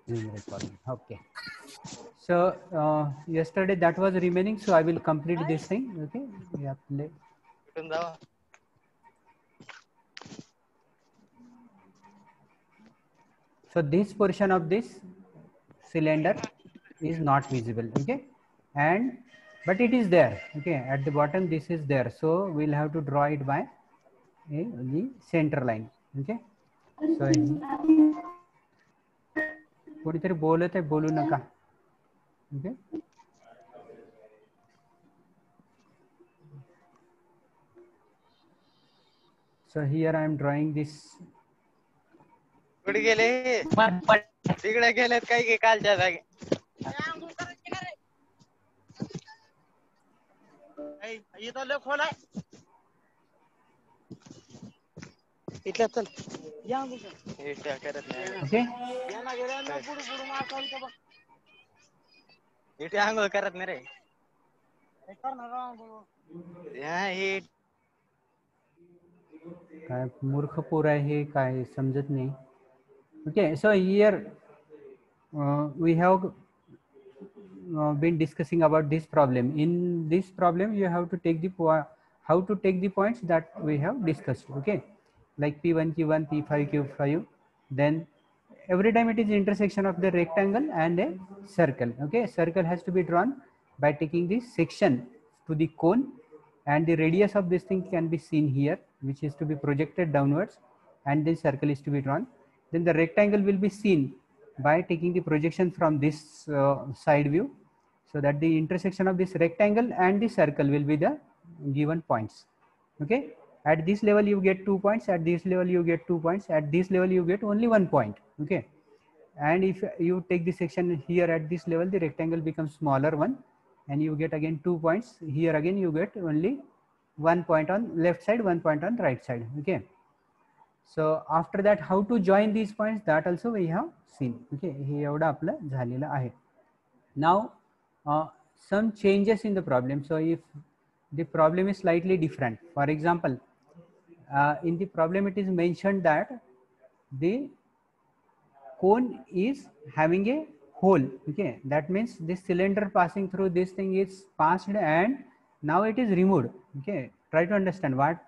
Zoom recording. Okay. So yesterday that was remaining. So I will complete this thing. Okay. Yeah. Play. So this portion of this cylinder is not visible. Okay. And but it is there. Okay. At the bottom this is there. So we'll have to draw it by the center line. Okay. So कोणीतरी बोलत आहे बोलू नका. Okay. So here I am drawing this. कुठे गेले तिकडे गेलेत काही की कालच्या जागी इथं लय खोल आहे इथल्या चल या इथल्या करत नाही Okay. यांना गेल्या पुढे पुढे मारता इथं बघ इथे आंघोळ करत नाही रे हे कर ना आंघोळ हे काय मूर्ख पोर आहे हे काय समजत नाही. Okay, so here we have been discussing about this problem. In this problem you have to take the how to take the points that we have discussed. Okay, like P1 Q1 P5 Q5, then every time it is intersection of the rectangle and a circle. Okay, circle has to be drawn by taking this section to the cone, and the radius of this thing can be seen here, which is to be projected downwards, and the circle is to be drawn. Then the rectangle will be seen by taking the projection from this side view, so that the intersection of this rectangle and the circle will be the given points. Okay, at this level you get 2 points, at this level you get 2 points, at this level you get only 1 point. Okay, and if you take the section here at this level, the rectangle becomes smaller one, and you get again 2 points. Here again you get only 1 point on left side, 1 point on right side. Okay, so after that how to join these points, that also we have seen. Okay, हे एवढं आपलं झालेलं आहे. Now some changes in the problem. So if the problem is slightly different, for example, in the problem it is mentioned that the cone is having a hole. Okay, that means this cylinder passing through this thing is passed and now it is removed. Okay, try to understand what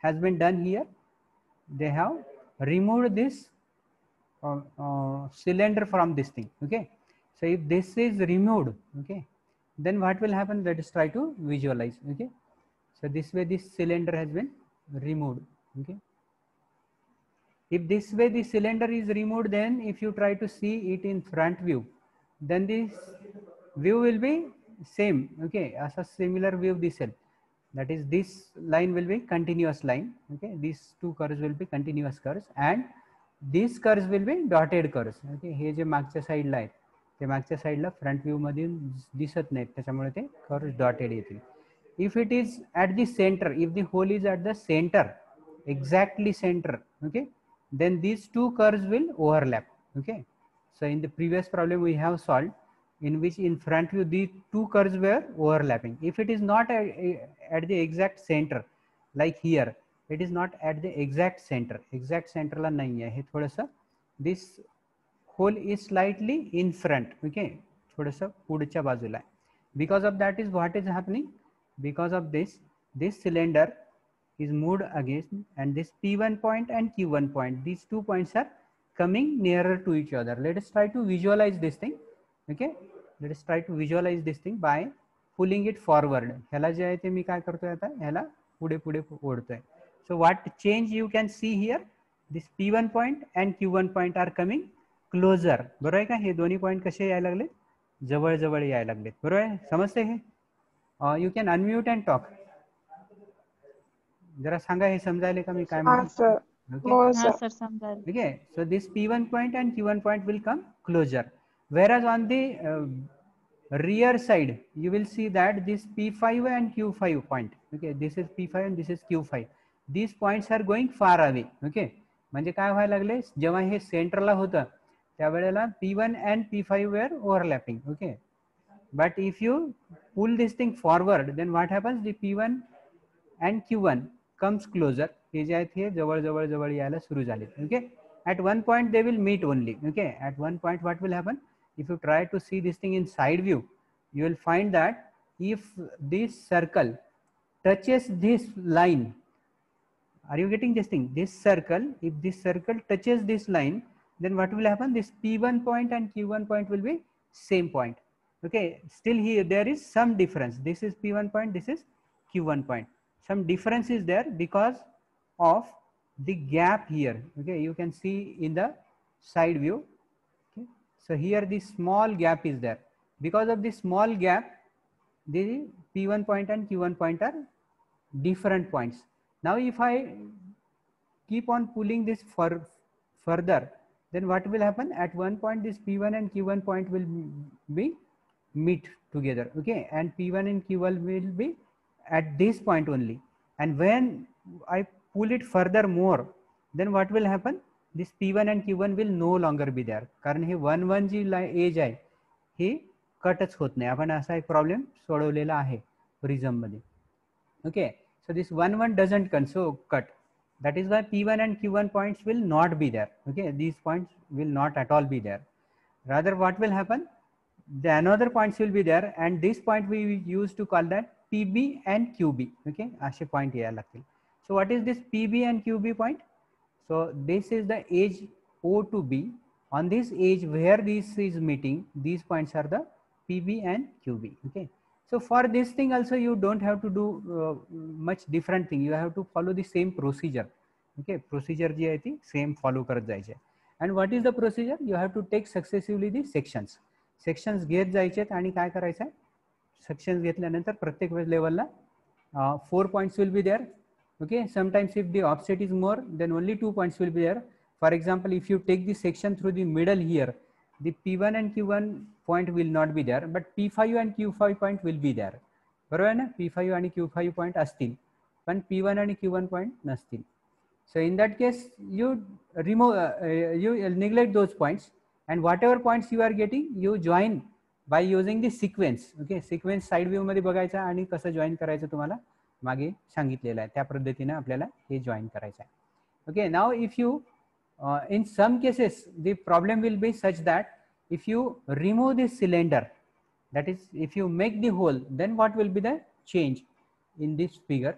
has been done here. They have removed this cylinder from this thing. Okay, so if this is removed, okay, then what will happen? Let us try to visualize. Okay, so this way this cylinder has been removed. Okay, if this way the cylinder is removed, then if you try to see it in front view, then this view will be same. Okay, as a similar view दिसेल. That is, this line will be continuous line. Okay, these two curves will be continuous curves and these curves will be dotted curves. Okay, हे जे मागच्या साईडला आहेत ते मागच्या साईडला front view मध्ये दिसत नाहीत, त्याच्यामुळे ते कर्व्स डॉटेड येतील. If it is at the center, if the hole is at the center, exactly center, okay, then these two curves will overlap. Okay, so in the previous problem we have solved, in which in front view the two curves were overlapping. If it is not at the exact center, like here, it is not at the exact center ला नहीं है, थोड़ा this hole is slightly in front. Okay, थोड़ा पुढच्या बाजूला आहे. Because of that is what is happening, because of this cylinder is moved again, and this P1 point and Q1 point, these 2 points are coming nearer to each other. Let us try to visualize this thing. Okay, let us try to visualize this thing by pulling it forward. ह्याला जे आहे ते मी काय करतोय आता, ह्याला पुढे पुढे ओढतोय. So what change you can see here, this P1 point and Q1 point are coming closer. बरोबर आहे का? हे दोन्ही पॉइंट कसे यायला लागले, जवळ जवळ यायला लागले. बरोबर आहे, समजते हे? You can unmute and talk. जरा सांगा हे समजायले का मी काय म्हणतो? Okay, so this P1 point and Q1 point will come closer, whereas on the rear side you will see that this P5 and Q5 point, okay, this is P5 and this is Q5, these points are going far away. Okay, म्हणजे काय व्हायला लागले, जेव्हा हे सेंटरला होतं त्यावेळेला P1 and P5 were overlapping. Okay, but if you pull this thing forward, then what happens, the P1 and Q1 comes closer. हे जे आहेत हे जवळ जवळ जवळ यायला सुरू झाले. Okay, at one point they will meet only. Okay, at one point what will happen, if you try to see this thing in side view, you will find that if this circle touches this line, are you getting this thing, this circle, if this circle touches this line, then what will happen, this P1 point and Q1 point will be same point. Okay, still here there is some difference, this is P1 point, this is Q1 point, some difference is there because of the gap here. Okay, you can see in the side view. Okay, so here this small gap is there, because of this small gap the P1 point and Q1 point are different points. Now if I keep on pulling this further, then what will happen, at one point this P1 and Q1 point will be meet together. Okay, and P1 and Q1 will be at this point only, and when I pull it further more, then what will happen, this P1 and Q1 will no longer be there, कारण हे 1-1 जी as आहे ही कटच होत नाही. आपण असा एक problem सोडवलेला आहे prism मध्ये. Okay, so this 1-1 doesn't cut. That is why P1 and Q1 points will not be there. Okay, these points will not at all be there. Rather, what will happen, the another points will be there, and this point we used to call that PB and QB. Okay, असे point यायला लागतील. So what is this PB and QB point? So this is the edge O to B. On this edge where this is meeting, these points are the PB and QB. Okay. So for this thing also you don't have to do much different thing. You have to follow the same procedure. Okay, procedure जी आहे ती same follow करत जायचे. And what is the procedure? You have to take successively the sections. Sections घेत जायचेत आणि काय करायचं आहे? Sections घेतल्यानंतर प्रत्येक लेवलला 4 points will be there. Okay, sometimes if the offset is more, then only 2 points will be there. For example, if you take the section through the middle here, the P1 and Q1 point will not be there, but P5 and Q5 point will be there. बरोबर आहे ना, P5 आणि Q5 point असतील, पण P1 आणि Q1 point नसतील. So in that case, you remove, you neglect those points, and whatever points you are getting, you join by using the sequence. Okay, sequence side view मध्ये बघायचा आणि कसं join करायचं तुम्हाला मागे सांगितलेलं आहे, त्या पद्धतीने आपल्याला हे join करायचं आहे. Okay, now if you in some cases the problem will be such that if you remove this cylinder, that is if you make the hole, then what will be the change in this figure.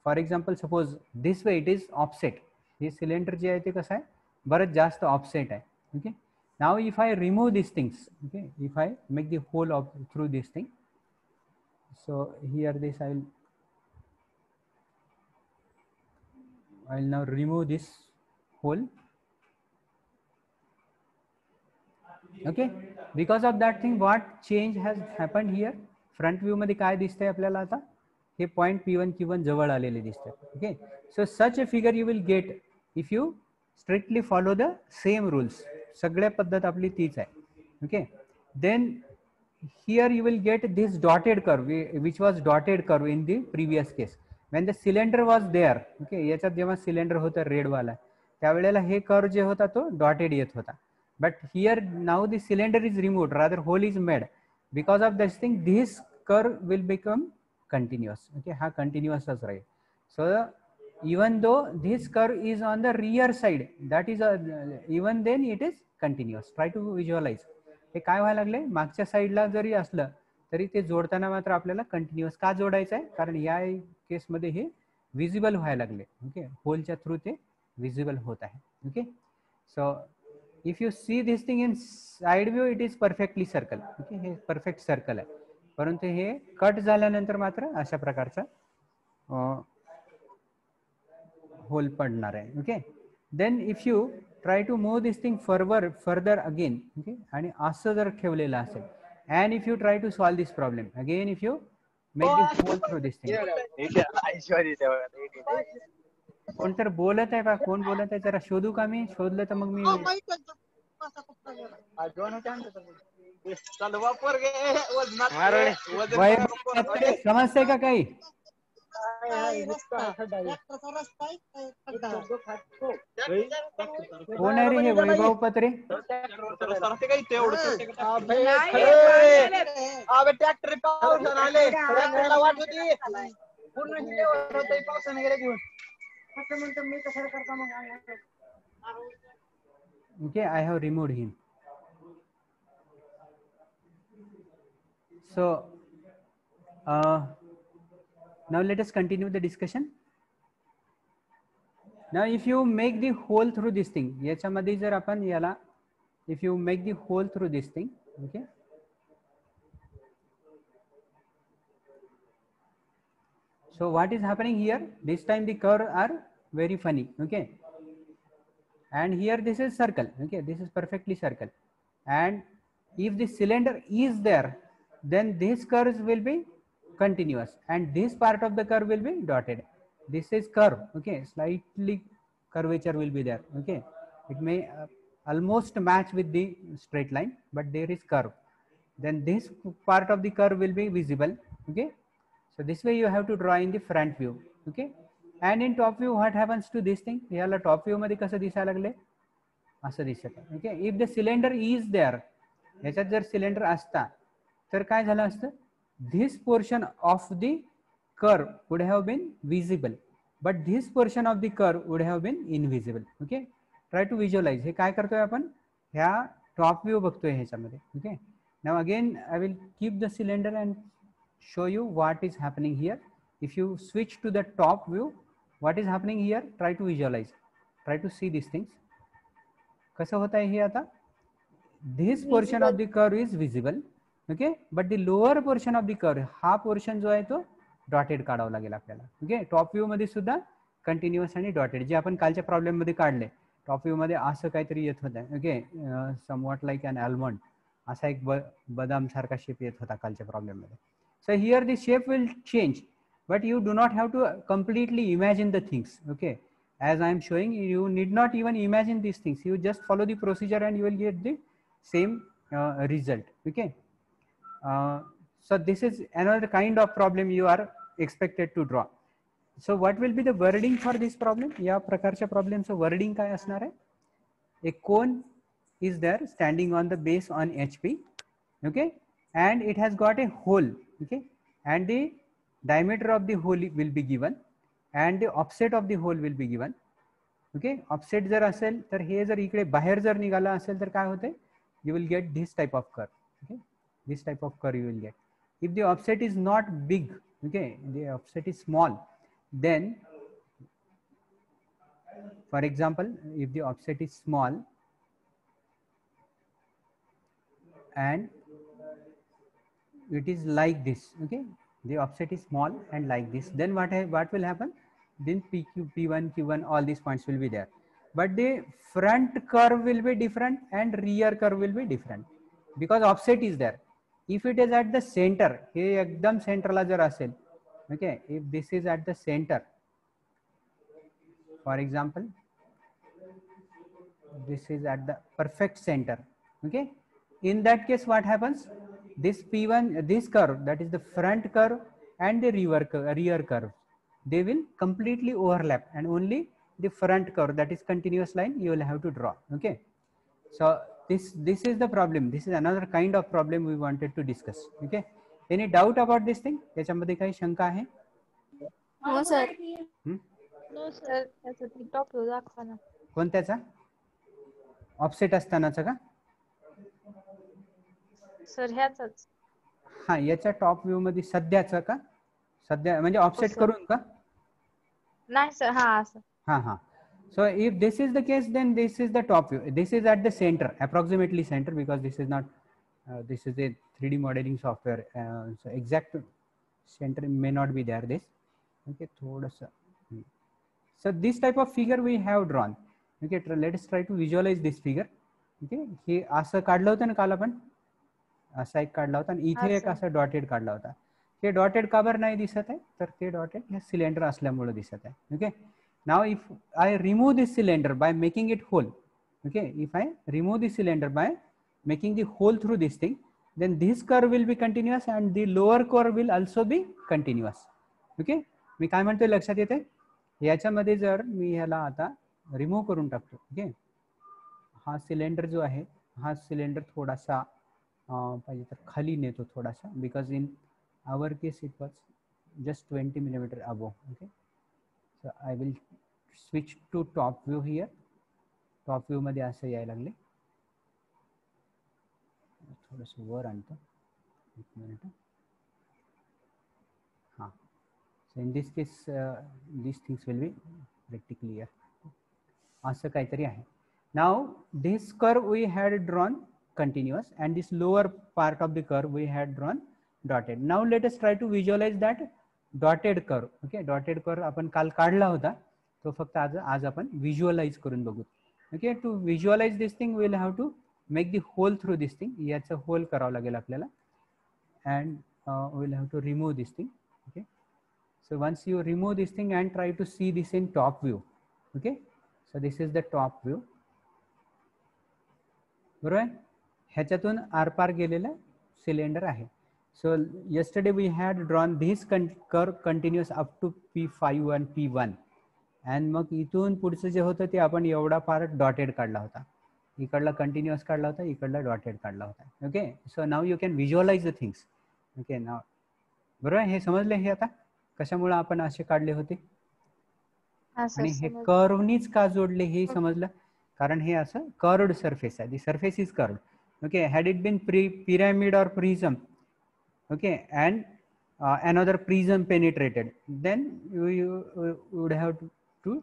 For example, suppose this way it is offset, hey cylinder जे आहे ते कसं आहे बरंच जास्त offset आहे. Okay, now if I remove these things, okay, if I make the hole of through this thing, so here this I'll now remove this hole. Okay, because of that thing what change has happened here, front view मध्ये काय दिसतंय आपल्याला आता, हे point P1 Q1 जवळ आलेले दिसतात. Okay, so such a figure you will get if you strictly follow the same rules. सगळ्या पद्धत आपली तीच आहे. Okay, then here you will get this dotted curve which was dotted curve in the previous case when the cylinder was there. Okay, याच्यात जेव्हा cylinder होता red वाला त्यावेळेला हे कर्व जे होता तो डॉटेड येत होता. But here now the cylinder is removed, rather hole is made. Because of this thing, this curve will become continuous. Okay, ha continuous as right. So even though this curve is on the rear side, that is even then it is continuous. Try to visualize. हे काय व्हायला लागले, मागच्या साईडला जरी असलं तरी ते जोडताना मात्र आपल्याला कंटिन्युअस का जोडायचं आहे, कारण या केसमध्ये हे विजिबल व्हायला लागले. ओके, होलच्या थ्रू ते विजिबल होत आहे. Okay, so if you see this thing in side view, it is perfectly circle. Okay, हे perfect circle आहे, परंतु हे कट झाल्यानंतर मात्र अशा प्रकारचा होल पडणार आहे. Okay, then if you try to move this thing further again, okay, आणि असं जर ठेवलेलं असेल, and if you try to solve this problem again, if you make this hole through this thing. कोण तर बोलत आहे का, कोण बोलत आहे जरा शोधू का, मी शोधलं तर मग मी समजतंय का काही. कोण आहे रे हे वैभव पत्रे. Okay, I have removed him. So now let us continue the discussion. Now if you make the hole through this thing, याच्यामध्ये जर आपण याला, if you make the hole through this thing, okay, so what is happening here, this time the curve are very funny, okay, and here this is circle, okay, this is perfectly circle, and if the cylinder is there, then these curves will be continuous and this part of the curve will be dotted. This is curve, okay, slightly curvature will be there, okay, it may almost match with the straight line, but there is curve, then this part of the curve will be visible, okay. So this way you have to draw in the front view, okay, and in top view what happens to this thing, याला top view मध्ये कसं दिसायला लागले, असं दिसत आहे, okay. If the cylinder is there, याच्यात जर सिलेंडर असता तर काय झालं असतं, this portion of the curve would have been visible, but this portion of the curve would have been invisible, okay. Try to visualize. हे काय करतोय आपण, ह्या टॉप व्ह्यू बघतोय ह्याच्यामध्ये, okay. Now again I will keep the cylinder and show you what is happening here. If you switch to the top view, what is happening here, try to visualize, try to see these things. कसं होत आहे हे आता, this portion of the curve is visible, okay, but the lower portion of the curve, हा portion जो आहे तो dotted काढावा लागेल आपल्याला, ओके. टॉप व्ह्यू मध्ये सुद्धा कंटिन्युअस आणि डॉटेड, जे आपण कालच्या प्रॉब्लेम मध्ये काढले, टॉप व्ह्यू मध्ये असं काहीतरी येत होतं, okay, somewhat like an almond, असा एक बदाम सारखा शेप येत होता कालच्या प्रॉब्लेम मध्ये. So here the shape will change, but you do not have to completely imagine the things, okay. As I am showing, you need not even imagine these things, you just follow the procedure and you will get the same result, okay. So this is another kind of problem you are expected to draw. So what will be the wording for this problem, या प्रकारच्या प्रॉब्लेमचं wording काय असणार आहे, a cone is there standing on the base on HP, okay, and it has got a hole, okay, and the diameter of the hole will be given and the offset of the hole will be given, okay. Offset जर असेल तर हे जर इकडे बाहेर जर निघाला असेल तर काय होते, you will get this type of curve, okay, this type of curve you will get. If the offset is not big, okay, the offset is small, then for example if the offset is small and it is like this, okay, the offset is small and like this, then what will happen, then PQ, P1, Q1, all these points will be there, but the front curve will be different and rear curve will be different because offset is there. If it is at the center, हे एकदम सेंटरला जर असेल, okay, if this is at the center, for example this is at the perfect center, okay, in that case what happens, this P1, this curve, that is the front curve and the rear curve, they will completely overlap and only the front curve, that is continuous line, you will have to draw, okay. So this is the problem, this is another kind of problem we wanted to discuss, okay. Any doubt about this thing, याच्यामध्ये काही शंका आहे? हो sir. No sir, त्याचा top view दाखवा ना. कोणत्याचा, offset असतानाचा का? Sir ह्याचाच. हा, याच्या टॉप व्ह्यू मध्ये सध्याचं का, सध्या म्हणजे ऑफसेट करून का? नाही सर, हा असं. हा हा. So if this is the case, then this is the top view. This is at the center, approximately center, because this is not, this is a 3D modeling software. So exact center may not be there. This, okay, thoda sa. So this type of figure we have drawn. Okay, let us try to visualize this figure. Okay, हे असं काढलं होतं ना काल आपण, असा एक काढला होता आणि इथे एक असा डॉटेड काढला होता. हे डॉटेड का बरं नाही दिसत आहे, तर ते डॉटेड हे सिलेंडर असल्यामुळे दिसत आहे. Okay, now if I remove this cylinder by making it hole, okay, if I remove the cylinder by making the hole through this thing, then this curve will be continuous and the lower curve will also be continuous. Okay, मी काय म्हणतोय लक्षात येते, याच्यामध्ये जर मी ह्याला आता remove करून टाकतो, ओके, हा सिलेंडर जो आहे, हा सिलेंडर थोडासा पाहिजे तर खाली नेतो थोडासा, because in our case it was just 20 millimeter above. Okay, so I will switch to top view here. Top view मध्ये असं यायला लागले. थोडंसं वर आणतो, एक मिनिट. हां, so in this case this things will be pretty clear. असं काहीतरी आहे. Now this curve we had drawn continuous and this lower part of the curve we had drawn dotted. Now let us try to visualize that dotted curve. Okay, dotted curve आपण काल काढला होता, तो फक्त आज आपण visualize करून बघू. Okay, to visualize this thing we will have to make the hole through this thing. याचं hole करावं लागेल आपल्याला, and we will have to remove this thing. Okay, so once you remove this thing and try to see this in top view. Okay, so this is the top view. बरोबर, ह्याच्यातून आरपार गेलेलं cylinder आहे. सो yesterday we had drawn this curve continuous up to P5 and P1, and मग इथून पुढचं जे होतं ते आपण एवढा पार्ट डॉटेड काढला होता, इकडला कंटिन्युअस काढला होता, इकडला डॉटेड काढला होता. Okay, so now you can visualise the things. Okay, now बरोबर हे समजले, हे आता कशामुळे आपण असे काढले होते आणि हे कर्वनीच का जोडले हे समजलं, कारण हे असं कर्व्ड सरफेस आहे. The surface is curved. Okay, had it been pyramid or prism, okay, and another prism penetrated, then you would have to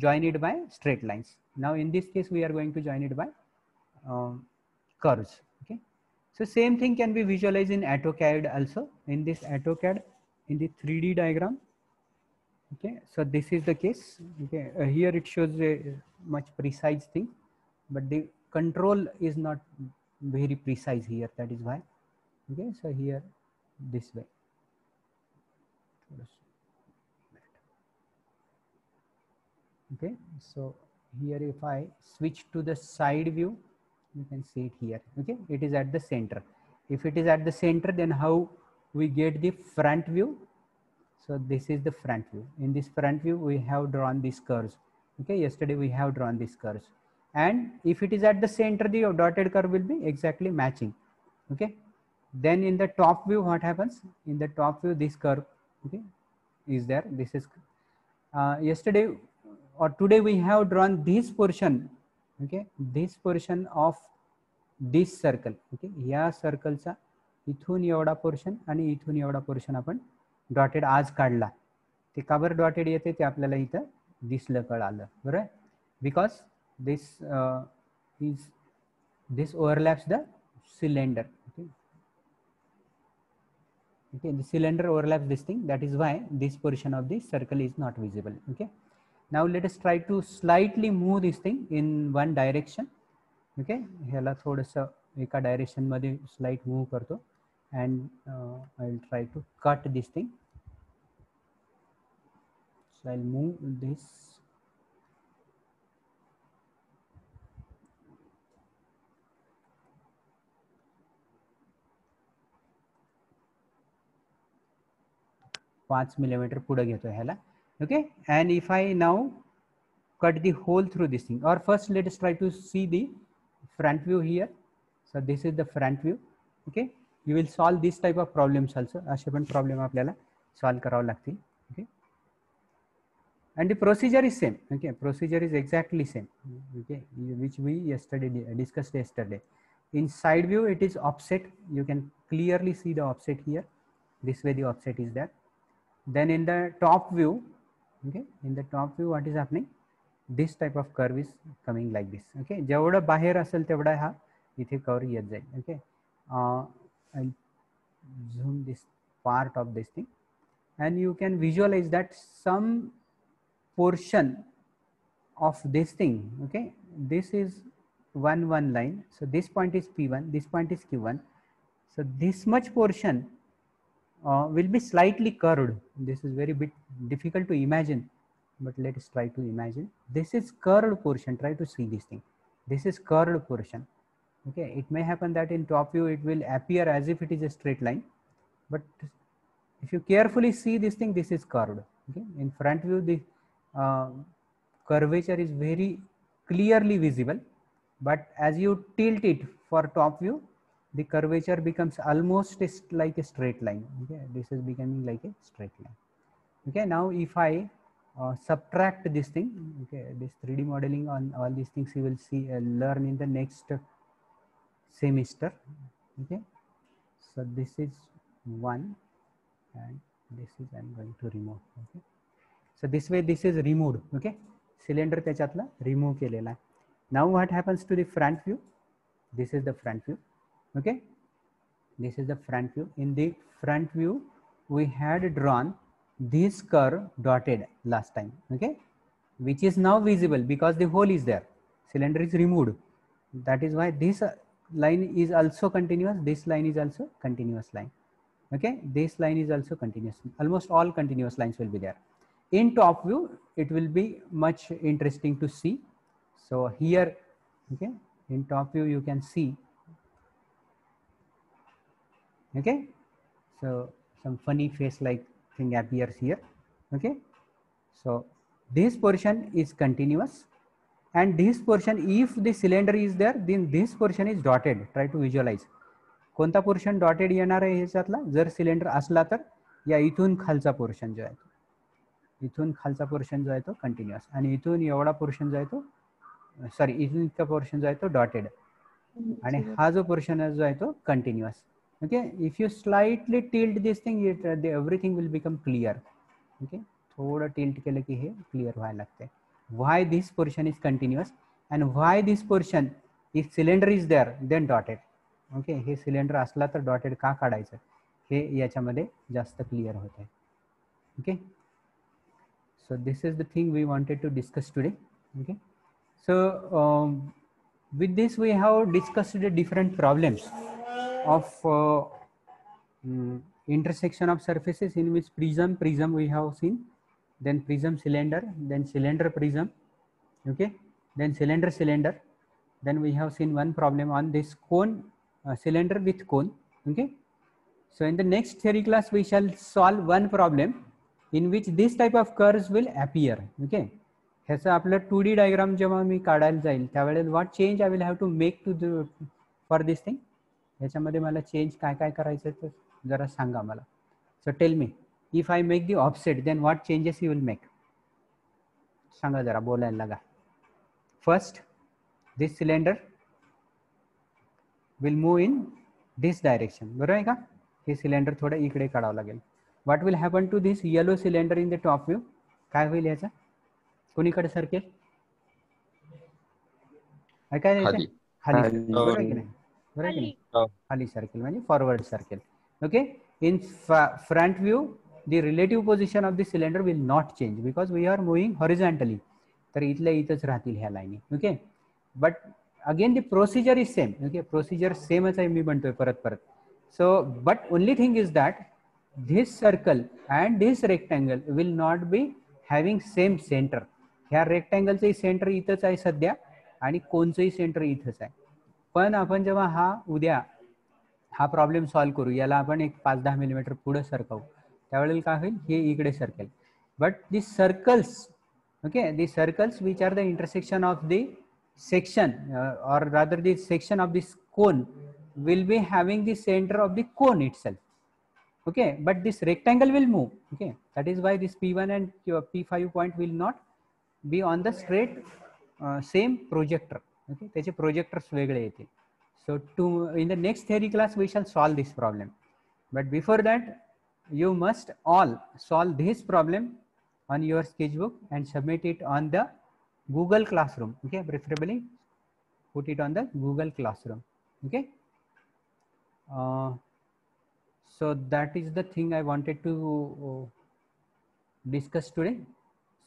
join it by straight lines. Now in this case we are going to join it by curves. Okay, so same thing can be visualized in AutoCAD also. In this AutoCAD, in the 3D diagram, okay, so this is the case. Okay, here it shows a much precise thing, but the control is not very precise here, that is why. Okay, so here this way. Okay, so here if I switch to the side view, you can see it here. Okay, it is at the center. If it is at the center, then how we get the front view? So this is the front view. In this front view we have drawn these curves. Okay, yesterday we have drawn these curves, and if it is at the center, the dotted curve will be exactly matching. Okay, then in the top view what happens? In the top view this curve, okay, is there. This is yesterday or today we have drawn this portion. Okay, this portion of this circle. Okay, या सर्कलचा इथून एवढा portion आणि इथून एवढा portion आपण dotted आज काढला. ते का बरं डॉटेड येते ते आपल्याला इथं दिसलं, कळालं, बरोबर. Because this this overlaps the cylinder. Okay, okay, the cylinder overlaps this thing, that is why this portion of the circle is not visible. Okay, now let us try to slightly move this thing in one direction. Okay, ह्याला थोडंसं एका direction मध्ये slight move करतो, and I will try to cut this thing. So I'll move this. $5 millimeter पुढे घेतो ह्याला. Okay, and if I now cut the hole through this thing, or first let us try to see the front view here. So this is the front view. Okay, you will solve this type of problems also. असे पण problem आपल्याला solve करावं लागतील. Okay, and the procedure is same. Okay, procedure is exactly same. Okay, which we discussed yesterday. In side view it is offset. You can clearly see the offset here. This way the offset is there. Then in the top view, okay, in the top view what is happening? This type of curve is coming like this. Okay, जेवढं बाहेर असेल तेवढा हा इथे curve येत जाईल. Okay, I'll zoom this part of this thing, and you can visualize that some portion of this thing. Okay, this is one line. So this point is P1, this point is Q1. So this much portion will be slightly curved. This is very bit difficult to imagine, but let us try to imagine. This is curved portion. Try to see this thing. This is curved portion. Okay, it may happen that in top view it will appear as if it is a straight line, but if you carefully see this thing, this is curved. Okay, in front view the curvature is very clearly visible, but as you tilt it for top view, the curvature becomes almost like a straight line. Okay, this is becoming like a straight line. Okay, now if I subtract this thing. Okay, this 3D modeling on all these things you will see learn in the next semester. Okay, so this is one, and this is I'm going to remove. Okay, so this way this is removed. Okay, cylinder त्याच्यातला remove केलेला आहे. Now what happens to the front view? This is the front view. Okay, this is the front view. In the front view we had drawn this curve dotted last time. Okay, which is now visible because the hole is there, cylinder is removed. That is why this line is also continuous, this line is also continuous line. Okay, this line is also continuous, almost all continuous lines will be there. In top view it will be much interesting to see. So here, okay, in top view you can see. Okay, so some funny face like thing appears here. Okay, so this portion is continuous, and this portion, if the cylinder is there, then this portion is dotted. Try to visualize. कोणता portion dotted येणार आहे ह्याच्यातला? जर cylinder असला तर या इथून खालचा portion जो आहे तो, इथून खालचा पोर्शन जो आहे तो कंटिन्युअस, आणि इथून एवढा पोर्शन जो आहे तो, सॉरी इथून इतका पोर्शन जो आहे तो डॉटेड, आणि हा जो पोर्शन जो आहे तो continuous. Okay, if you slightly tilt this thing, everything will become clear. Okay, थोड़ा tilt केलं की हे clear व्हायला लागते. Why this portion is continuous and why this portion, if cylinder is there then dotted. Okay, hey cylinder असला तर dotted का काढायचं हे याच्यामध्ये जास्त clear होत आहे. Okay, so this is the thing we wanted to discuss today. Okay, so with this we have discussed the different problems of intersection of surfaces in which prism we have seen, then prism cylinder, then cylinder prism. Okay, then cylinder, then we have seen one problem on this cone, cylinder with cone. Okay, so in the next theory class we shall solve one problem in which this type of curves will appear. Okay, ह्याचं आपलं 2D diagram जेव्हा मी काढायला जाईल त्यावेळेस what change I will have to make to the for this thing, ह्याच्यामध्ये मला change काय काय करायचं तर जरा सांगा मला. So tell me, if I make the offset then what changes you will make, सांगा जरा, बोलायला लागा. First, this cylinder will move in this direction, बरोबर आहे का? हे सिलेंडर थोडं इकडे काढावं लागेल. What will happen to this yellow cylinder in the top view? काय होईल याचा? कोणीकडे सरकेल? काय खाली, बरोबर आहे की नाही? बरोबर आहे की नाही? खाली सर्कल म्हणजे forward circle. Okay, in front view the relative position of the cylinder will not change because we are moving horizontally. तर इथल्या इथंच राहतील ह्या लाईनी. Okay, but again the procedure is same. Okay, procedure सेमच आहे, मी म्हणतोय परत परत. So but only thing is that this circle and this rectangle will not be having same centre. ह्या रेक्टँगलचंही सेंटर इथंच आहे सध्या आणि कोणचंही सेंटर इथंच आहे. पण आपण जेव्हा हा उद्या हा प्रॉब्लेम सॉल्व्ह करू, याला आपण एक 5-10 मिलीमीटर पुढे सरकवू, त्यावेळेला काय होईल, हे इकडे सरकेल. But the circles, okay, the circles which are the intersection of the section or rather the section of this cone will be having the center of the cone itself. Okay, but this rectangle will move. Okay, that is why this P1 and P5 point will not be on the straight same projector. Okay, त्याचे projectors वेगळे येतील. So in the next theory class we shall solve this problem, but before that you must all solve this problem on your sketchbook and submit it on the Google Classroom. Okay, preferably put it on the Google Classroom. Okay, so that is the thing I wanted to discuss today.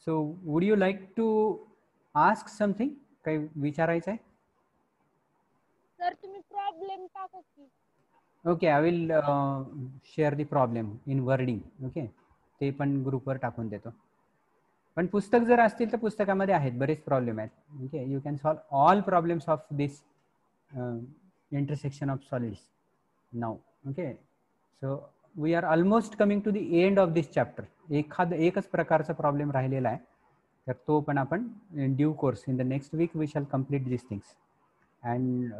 So would you like to ask something? काही विचारायचं आहे? Sir तुम्ही problem टाका की. Okay, I will share the problem in wording. Okay, ते पण ग्रुपवर टाकून देतो. पण पुस्तक जर असतील तर पुस्तकामध्ये आहेत बरेच प्रॉब्लेम आहेत. Okay, you can solve all problems of this intersection of solids now. Okay, so we are almost coming to the end of this chapter. एकच प्रकारचा प्रॉब्लेम राहिलेला आहे, तर तो पण आपण in due course in the next week we shall complete this things. And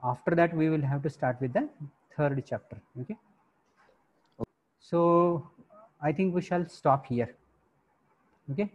after that we will have to start with the third chapter. Okay, so I think we shall stop here. Okay.